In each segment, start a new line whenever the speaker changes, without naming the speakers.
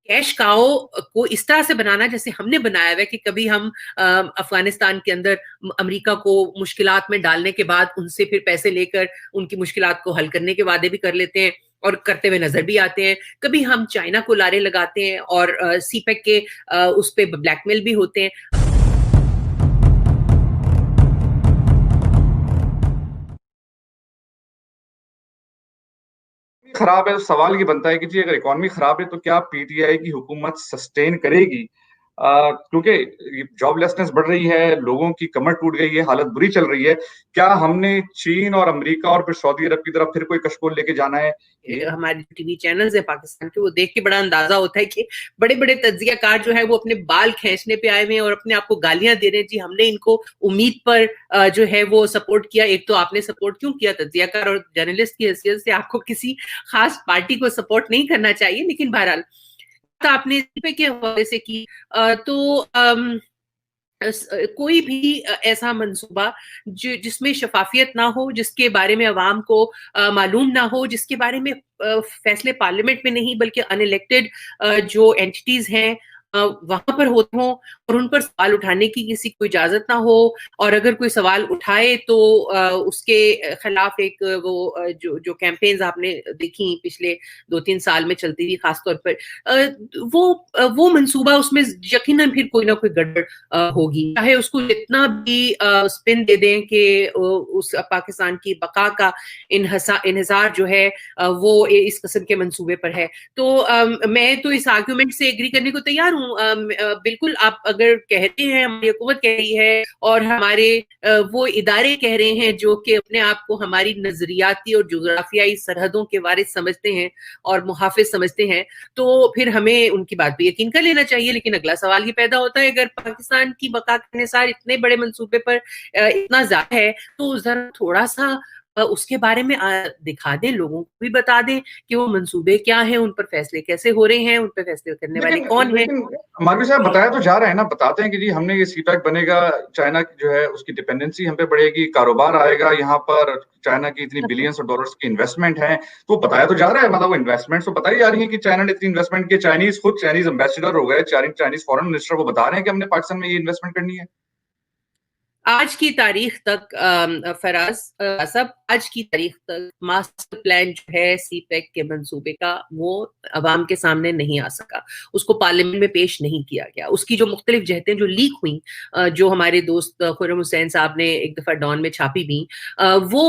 Cash काओ को इस तरह से बनाना जैसे हमने बनाया हुआ है कि कभी हम अफगानिस्तान के अंदर अमेरिका को मुश्किलात में डालने के बाद उनसे फिर पैसे लेकर उनकी मुश्किलात को हल करने के वादे भी कर लेते हैं और करते हुए नजर भी आते हैं। कभी हम चाइना को लारे लगाते हैं और सीपेक के उस पर ब्लैकमेल भी होते हैं।
खराब है तो सवाल ये बनता है कि जी अगर इकोनॉमी खराब है तो क्या पीटीआई की हुकूमत सस्टेन करेगी? क्योंकि जॉबलेसनेस बढ़ रही है, लोगों की कमर टूट गई है, हालत बुरी चल रही है। क्या हमने चीन और अमेरिका और फिर सऊदी अरब की तरफ फिर कोई कशकोल लेके जाना है?
हमारे टीवी चैनल्स है पाकिस्तान के, वो देख के बड़ा अंदाजा होता है कि बड़े बड़े तज्जियाकार जो है वो अपने बाल खींचने पे आए हुए हैं और अपने आप को गालियां दे रहे हैं। जी हमने इनको उम्मीद पर जो है वो सपोर्ट किया। एक तो आपने सपोर्ट क्यों किया? तज्जियाकार और जर्नलिस्ट की हैसियत से आपको किसी खास पार्टी को सपोर्ट नहीं करना चाहिए, लेकिन बहरहाल आपने के हवाले से की तो कोई भी ऐसा मंसूबा जिसमें शफाफियत ना हो, जिसके बारे में अवाम को मालूम ना हो, जिसके बारे में फैसले पार्लियामेंट में नहीं बल्कि अनइलेक्टेड जो एंटिटीज हैं वहां पर होते हों और उन पर सवाल उठाने की किसी को इजाजत ना हो, और अगर कोई सवाल उठाए तो उसके खिलाफ एक जो कैंपेन्स आपने देखी पिछले 2-3 साल में चलती थी खासतौर पर, वो मंसूबा उसमें यकीनन फिर कोई ना कोई गड़बड़ होगी, चाहे उसको जितना भी स्पिन दे दें कि उस पाकिस्तान की बका का इन्हिसार जो है वो इस किस्म के मंसूबे पर है। तो मैं तो इस आर्ग्यूमेंट से एग्री करने को तैयार हूँ। बिल्कुल, आप अगर कहते हैं, हमारी हुकूमत कह रही है और हमारे वो इदारे कह रहे हैं जो कि अपने आप को हमारी नजरियाती और जोग्राफियाई सरहदों के वारिस समझते हैं और मुहाफिज समझते हैं, तो फिर हमें उनकी बात पे यकीन कर लेना चाहिए। लेकिन अगला सवाल ये पैदा होता है, अगर पाकिस्तान की बका का निसार इतने बड़े मंसूबे पर इतना ज्यादा है तो जरा थोड़ा सा उसके बारे में दिखा दें, लोगों को भी बता दें कि वो मंसूबे क्या हैं, उन पर फैसले कैसे हो रहे हैं, उन पर फैसले करने वाले कौन है।
मालवी साहब बताया तो जा रहा है ना, बताते हैं कि जी हमने ये सीपैक बनेगा, चाइना की जो है उसकी डिपेंडेंसी हम पे बढ़ेगी, कारोबार आएगा यहाँ पर, चाइना की इतनी बिलियंस ऑफ डॉलर्स की इन्वेस्टमेंट है। तो बताया तो जा रहा है, मतलब वो इन्वेस्टमेंट तो बताई जा रही है कि चाइना ने इतनी इन्वेस्टमेंट की। चाइनीज खुद चाइनीज एम्बेसडर हो गए, चाइनीज फॉरेन मिनिस्टर को बता रहे हैं कि हमने पाकिस्तान में ये इन्वेस्टमेंट करनी है।
आज की तारीख तक फराज सब आज की तारीख तक मास्टर प्लान जो है सीपैक के मंसूबे का वो अवाम के सामने नहीं आ सका, उसको पार्लियामेंट में पेश नहीं किया गया। उसकी जो मुख्तलिफ जहतें जो लीक हुई, जो हमारे दोस्त खुर्रम हुसैन साहब ने एक दफा डॉन में छापी भी, वो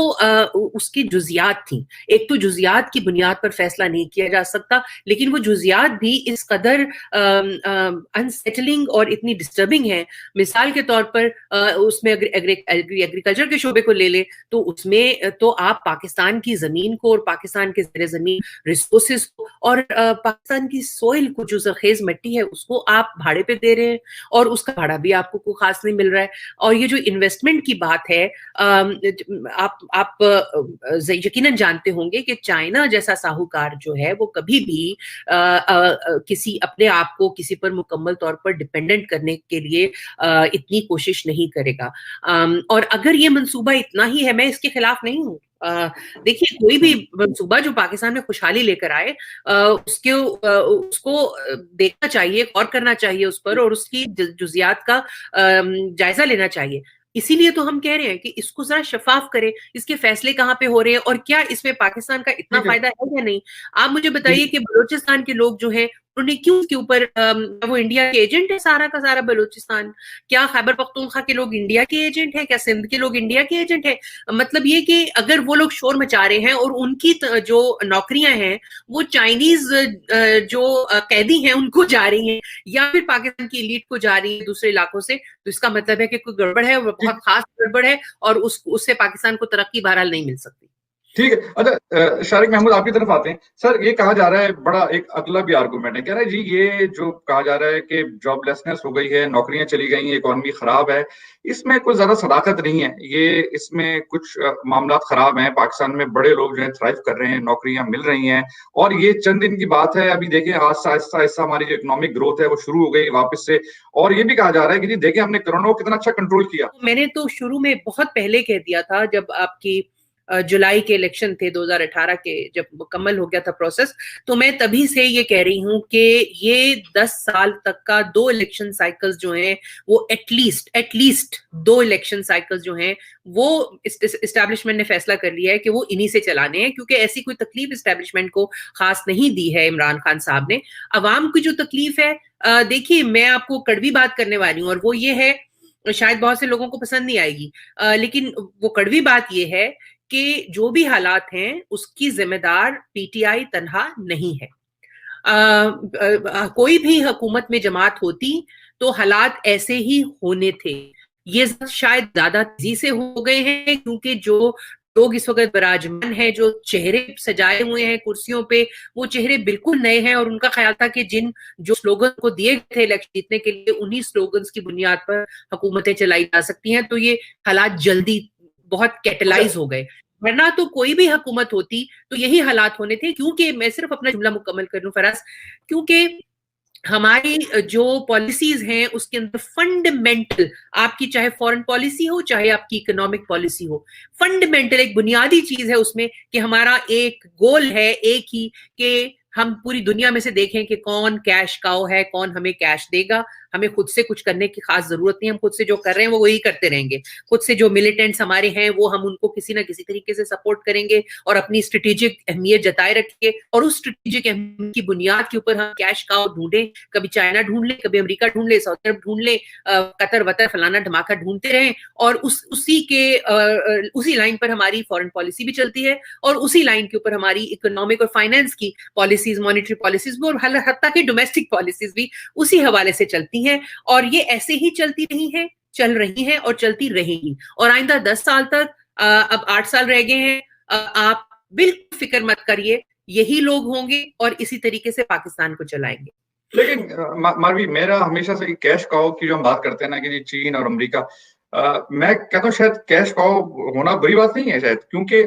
उसकी जुजियात थी। एक तो जुजियात की बुनियाद पर फैसला नहीं किया जा सकता, लेकिन वो जुजियात भी इस कदर अनसेटलिंग और इतनी डिस्टर्बिंग है। मिसाल के तौर पर उसमें एग्रीकल्चर के शोबे को ले ले तो उसमें तो आप पाकिस्तान की जमीन को और पाकिस्तान के ज़ेरे जमीन रिसोर्सेज को और पाकिस्तान की सोइल को, जो जरखेज मिट्टी है, उसको आप भाड़े पे दे रहे हैं और उसका भाड़ा भी आपको कोई खास नहीं मिल रहा है। और ये जो इन्वेस्टमेंट की बात है, आप यकीनन जानते होंगे कि चाइना जैसा साहूकार जो है वो कभी भी किसी अपने आप को किसी पर मुकम्मल तौर पर डिपेंडेंट करने के लिए इतनी कोशिश नहीं करेगा। और अगर ये मंसूबा इतना ही है, मैं इसके खिलाफ नहीं हूँ। देखिए, कोई भी मंसूबा जो पाकिस्तान में खुशहाली लेकर आए उसको देखना चाहिए, गौर करना चाहिए उस पर और उसकी जुजियात का जायजा लेना चाहिए। इसीलिए तो हम कह रहे हैं कि इसको जरा शफाफ करें, इसके फैसले कहाँ पे हो रहे हैं और क्या इसमें पाकिस्तान का इतना फायदा है या नहीं। आप मुझे बताइए कि बलूचिस्तान के लोग जो हैं उन्हें क्यों उसके ऊपर वो इंडिया के एजेंट है सारा का सारा बलूचिस्तान? क्या खैबर पख्तूनख्वा के लोग इंडिया के एजेंट है? क्या सिंध के लोग इंडिया के एजेंट है? मतलब ये कि अगर वो लोग शोर मचा रहे हैं और उनकी जो नौकरियां हैं वो चाइनीज जो कैदी हैं उनको जा रही हैं या फिर पाकिस्तान की एलीट को जा रही है दूसरे इलाकों से, तो इसका मतलब है कि कोई गड़बड़ है, वो बहुत खास गड़बड़ है और उससे पाकिस्तान को तरक्की बहरहाल नहीं मिल सकती।
ठीक है। अच्छा, शारिक महमूद आपकी तरफ आते हैं। सर, ये कहा जा रहा है, बड़ा एक अगला भी आर्गुमेंट है, कह रहा है जी ये जो कहा जा रहा है कि जॉबलेसनेस हो गई है, नौकरियां चली गई हैं, इकोनॉमी खराब है, इसमें कुछ ज्यादा सदाकत नहीं है, ये इसमें कुछ मामला खराब हैं, पाकिस्तान में बड़े लोग जो है थ्राइव कर रहे हैं, नौकरियां मिल रही हैं और ये चंद दिन की बात है। अभी देखिए आहिस्ता आहिस्ता आहिस्ता हमारी जो इकोनॉमिक ग्रोथ है वो शुरू हो गई वापस से। और ये भी कहा जा रहा है कि जी देखिए हमने कोरोना को कितना अच्छा कंट्रोल किया।
मैंने तो शुरू में बहुत पहले कह दिया था, जब आपकी जुलाई के इलेक्शन थे 2018 के, जब मुकम्मल हो गया था प्रोसेस, तो मैं तभी से ये कह रही हूँ कि ये 10 साल तक का 2 इलेक्शन साइकिल्स जो हैं वो एटलीस्ट 2 इलेक्शन साइकिल्स जो हैं वो इस्टेब्लिशमेंट ने फैसला कर लिया है कि वो इन्हीं से चलाने हैं, क्योंकि ऐसी कोई तकलीफ इस्टेब्लिशमेंट को खास नहीं दी है इमरान खान साहब ने। अवाम की जो तकलीफ है, देखिए मैं आपको कड़वी बात करने वाली हूँ और वो ये है, शायद बहुत से लोगों को पसंद नहीं आएगी, लेकिन वो कड़वी बात ये है कि जो भी हालात हैं उसकी जिम्मेदार पीटीआई तनहा नहीं है। कोई भी हुकूमत में जमात होती तो हालात ऐसे ही होने थे। ये शायद ज्यादा तेजी से हो गए हैं क्योंकि जो लोग इस वक्त विराजमान हैं, जो चेहरे सजाए हुए हैं कुर्सियों पे, वो चेहरे बिल्कुल नए हैं और उनका ख्याल था कि जो स्लोगन को दिए गए थे इलेक्शन जीतने के लिए, उन्हीं स्लोगन्स की बुनियाद पर हुकूमतें चलाई जा सकती हैं। तो ये हालात जल्दी बहुत कैटलाइज हो गए, वरना तो कोई भी हुकूमत होती तो यही हालात होने थे। क्योंकि मैं सिर्फ अपना जुमला मुकम्मल कर लूं फराज, क्योंकि हमारी जो पॉलिसीज हैं उसके अंदर फंडामेंटल, आपकी चाहे फॉरेन पॉलिसी हो चाहे आपकी इकोनॉमिक पॉलिसी हो, फंडामेंटल एक बुनियादी चीज है उसमें कि हमारा एक गोल है एक ही, कि हम पूरी दुनिया में से देखें कि कौन कैश काउ है, कौन हमें कैश देगा। हमें खुद से कुछ करने की खास जरूरत नहीं, हम खुद से जो कर रहे हैं वो वही करते रहेंगे। खुद से जो मिलिटेंट्स हमारे हैं वो हम उनको किसी ना किसी तरीके से सपोर्ट करेंगे और अपनी स्ट्रेटेजिक अहमियत जताए रखेंगे, और उस स्ट्रेटेजिक अहमियत की बुनियाद के ऊपर हम कैश काउ ढूंढें, कभी चाइना ढूंढ ले, कभी अमेरिका ढूंढ ले, सऊदी अरब ढूंढ ले, कतर वतर फलाना धमाका ढूंढते रहें, और उसी लाइन पर हमारी फॉरेन पॉलिसी भी चलती है और उसी लाइन के ऊपर हमारी इकोनॉमिक और फाइनेंस की पॉलिसीज, मॉनेटरी पॉलिसीज भी और हत्ता की डोमेस्टिक पॉलिसीज भी उसी हवाले से चलती हैं। और ये ऐसे ही चलती रही है, चल रही है और चलती रहेगी, और आइंदा 10 साल तक, अब 8 साल रह गए हैं, आप बिल्कुल फिक्र मत करिए, यही लोग होंगे और इसी तरीके से पाकिस्तान को चलाएंगे।
लेकिन मारवी, मेरा हमेशा से कैश काउ की जो हम बात करते हैं ना कि जी चीन और अमेरिका, मैं कहता हूँ शायद कैश काउ होना बुरी बात नहीं है शायद, क्योंकि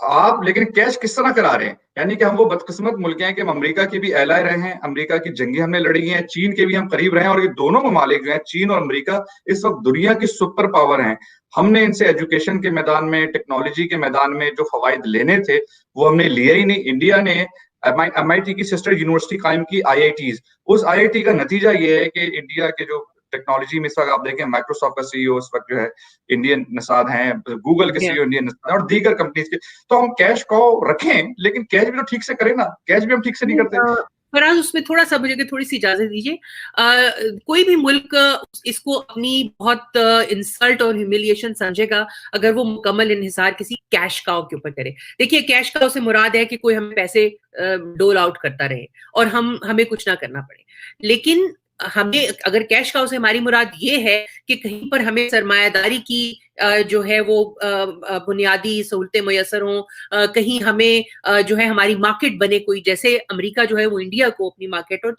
आप लेकिन कैश किस तरह करा रहे हैं? यानी कि हम वो बदकिस्मत मुल्क हैं कि हम अमेरिका के भी एलाय रहे हैं, अमेरिका की जंगी हमने लड़ी हैं, चीन के भी हम करीब रहे हैं, और ये दोनों ममालिक जो हैं चीन और अमेरिका इस वक्त दुनिया की सुपर पावर हैं। हमने इनसे एजुकेशन के मैदान में, टेक्नोलॉजी के मैदान में जो फवायद लेने थे वो हमने लिए ही नहीं। इंडिया ने MIT की सिस्टर यूनिवर्सिटी कायम की, IITs। उस IIT का नतीजा ये है कि इंडिया के जो टेक्नोलॉजी में इस वक्त आप देखें, माइक्रोसॉफ्ट का CEO इस वक्त जो है इंडियन नसाद हैं, गूगल के CEO इंडियन नसाद हैं, और दीगर कंपनीज के। तो हम कैश को रखें लेकिन कैश भी तो ठीक से करें ना, कैश भी हम ठीक से नहीं करते।
फराज, उसमें थोड़ा सा मुझे थोड़ी सी इजाजत दीजिए। कोई भी मुल्क इसको अपनी बहुत इंसल्ट और ह्यूमिलिएशन समझेगा अगर वो मुकम्मल इन्हिसार किसी कैश काउ के ऊपर करे। देखिए, कैश काउ से मुराद है कि कोई हमें पैसे डोल आउट करता रहे और हमें कुछ ना करना पड़े। लेकिन हमें अगर कैश काउ से हमारी मुराद ये है कि कहीं पर हमें सरमायादारी की जो है वो बुनियादी सहूलतें मुयसर हों, कहीं हमें जो है हमारी मार्केट बने कोई, जैसे अमेरिका जो है वो इंडिया को अपनी मार्केट, और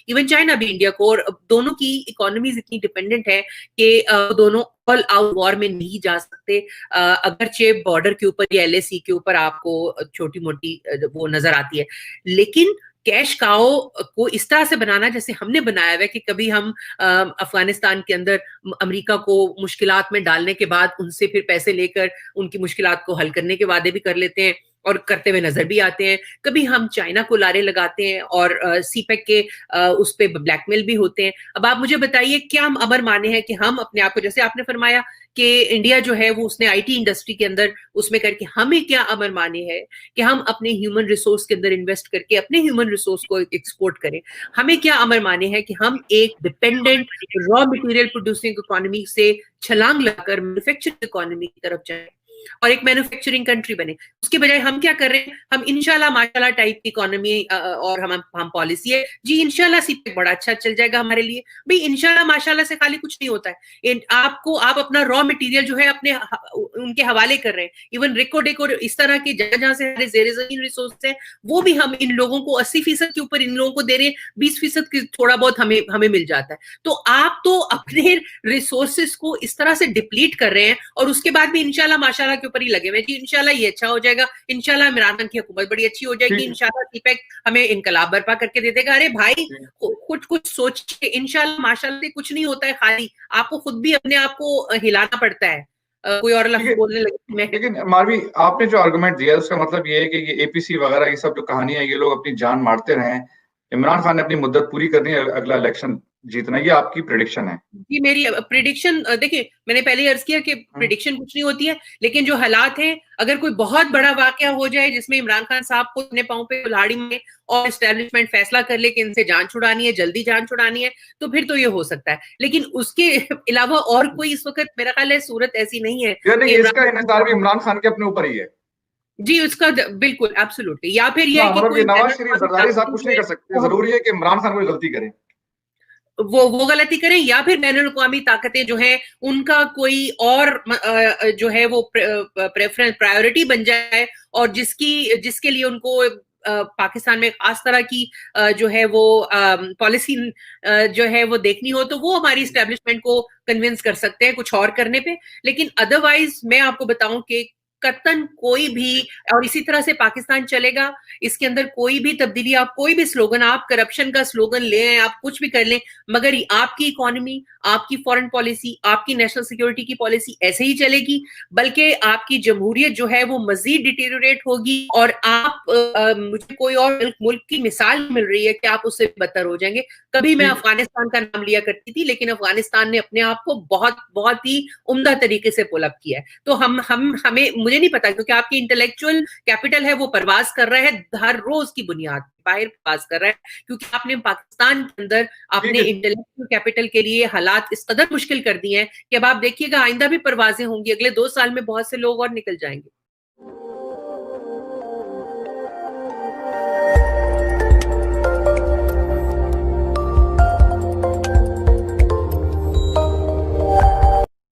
इवन चाइना भी इंडिया को, और दोनों की इकोनॉमीज इतनी डिपेंडेंट है कि दोनों ऑल आउट वॉर में नहीं जा सकते। अगरचे बॉर्डर के ऊपर या LAC के ऊपर आपको छोटी मोटी वो नजर आती है, लेकिन कैश काओ को इस तरह से बनाना जैसे हमने बनाया हुआ है कि कभी हम अफगानिस्तान के अंदर अमेरिका को मुश्किलात में डालने के बाद उनसे फिर पैसे लेकर उनकी मुश्किलात को हल करने के वादे भी कर लेते हैं और करते हुए नजर भी आते हैं। कभी हम चाइना को लारे लगाते हैं और CPEC के उस पे ब्लैकमेल भी होते हैं। अब आप मुझे बताइए, क्या हम अमर माने हैं कि हम अपने आप को, जैसे आपने फरमाया कि इंडिया जो है वो उसने IT इंडस्ट्री के अंदर उसमें करके, हमें क्या अमर माने है कि हम अपने ह्यूमन रिसोर्स के अंदर इन्वेस्ट करके अपने ह्यूमन रिसोर्स को एक्सपोर्ट करें? हमें क्या अमर माने है कि हम एक dependent raw material producing economy से छलांग लगाकर मैन्युफैक्चरिंग इकोनॉमी की तरफ जाएं और एक मैन्युफैक्चरिंग कंट्री बने? उसके बजाय हम क्या कर रहे हैं, हम इंशाल्लाह माशाल्लाह टाइप की इकोनॉमी और हम पॉलिसी है जी, इंशाल्लाह CPEC बड़ा अच्छा चल जाएगा हमारे लिए। भाई इंशाल्लाह माशाल्लाह से खाली कुछ नहीं होता है। आप अपना रॉ मटेरियल जो है अपने उनके हवाले कर रहे हैं। इवन रिको डेको इस तरह के जगह जहां से हमारे ज़ेर ज़मीन रिसोर्स है वो भी हम इन लोगों को 80% के ऊपर इन लोगों को दे रहे हैं, 20% की थोड़ा बहुत हमें मिल जाता है। तो आप तो अपने रिसोर्सेस को इस तरह से डिप्लीट कर रहे हैं और उसके बाद भी इंशाल्लाह माशाल्लाह के ऊपर ही लगे हुए जी, इंशाल्लाह ये अच्छा हो जाएगा, इंशाल्लाह इमरान खान की हुकूमत बड़ी अच्छी हो जाएगी, इंशाल्लाह CPEC हमें इनकलाब बर्पा करके दे देगा। अरे भाई, कुछ सोचिए, इंशाल्लाह माशाल्लाह से कुछ नहीं होता है, खाली आपको खुद भी अपने आप को हिलाना पड़ता है। कोई और लफ्ज बोलने लगे मैं।
लेकिन मारवी, आपने जो आर्गुमेंट दिया उसका मतलब ये है कि ये एपीसी वगैरह ये सब जो कहानी है, ये लोग अपनी जान मारते रहे, इमरान खान ने अपनी मुद्दत पूरी करनी है, अगला इलेक्शन जीतना, ये आपकी प्रिडिक्शन है?
जी मेरी प्रिडिक्शन, देखिए मैंने पहले अर्ज किया कि प्रिडिक्शन कुछ नहीं होती है, लेकिन जो हालात हैं, अगर कोई बहुत बड़ा वाकया हो जाए जिसमें इमरान खान साहब को अपने पांव पे कुल्हाड़ी में और एस्टेब्लिशमेंट फैसला कर ले कि इनसे जान छुड़ानी है, जल्दी जान छुड़ानी है, तो फिर तो ये हो सकता है। लेकिन उसके अलावा और कोई इस वक्त मेरा ख्याल है सूरत ऐसी नहीं है
यानी
कि
इसका इन्हिसार भी इमरान खान के अपने ऊपर ही है?
जी उसका बिल्कुल एब्सोल्युटली। या फिर यह
ना
है कि
मतलब ये
कोई
नवाज शरीफ, जरदारी साहब कुछ नहीं कर सकते, जरूरी है कि इमरान खान कोई गलती करे,
वो गलती करें, या फिर बैनुल अक़वामी ताकतें जो है उनका कोई और जो है वो प्रेफरेंस प्रायोरिटी बन जाए, और जिसके लिए उनको पाकिस्तान में खास तरह की जो है वो पॉलिसी जो है वो देखनी हो, तो वो हमारी स्टैब्लिशमेंट को कन्विंस कर सकते हैं कुछ और करने पे। लेकिन अदरवाइज मैं आपको बताऊं कि कतन कोई भी, और इसी तरह से पाकिस्तान चलेगा, इसके अंदर कोई भी तब्दीली, आप कोई भी स्लोगन, आप करप्शन का स्लोगन ले, आप कुछ भी कर लें, मगर आपकी इकोनॉमी, आपकी फॉरेन पॉलिसी, आपकी नेशनल सिक्योरिटी की पॉलिसी ऐसे ही चलेगी, बल्कि आपकी जमहूरियत जो है वो मजीद डिटेरियोरेट होगी, और आप मुझे कोई और मुल्क की मिसाल मिल रही है कि आप उससे बदतर हो जाएंगे। कभी मैं अफगानिस्तान का नाम लिया करती थी, लेकिन अफगानिस्तान ने अपने आप को बहुत बहुत ही उम्दा तरीके से पुल अप किया है। तो हमें मुझे नहीं पता, क्योंकि आपकी इंटेलेक्चुअल कैपिटल है वो परवाज कर रहा है हर रोज की बुनियाद बाहर परवाज कर रहा है, क्योंकि आपने पाकिस्तान के अंदर अपने इंटेलेक्चुअल कैपिटल के लिए हालात इस कदर मुश्किल कर दिए हैं कि अब आप देखिएगा आइंदा भी परवाजें होंगी, अगले 2 साल में बहुत से लोग और निकल जाएंगे।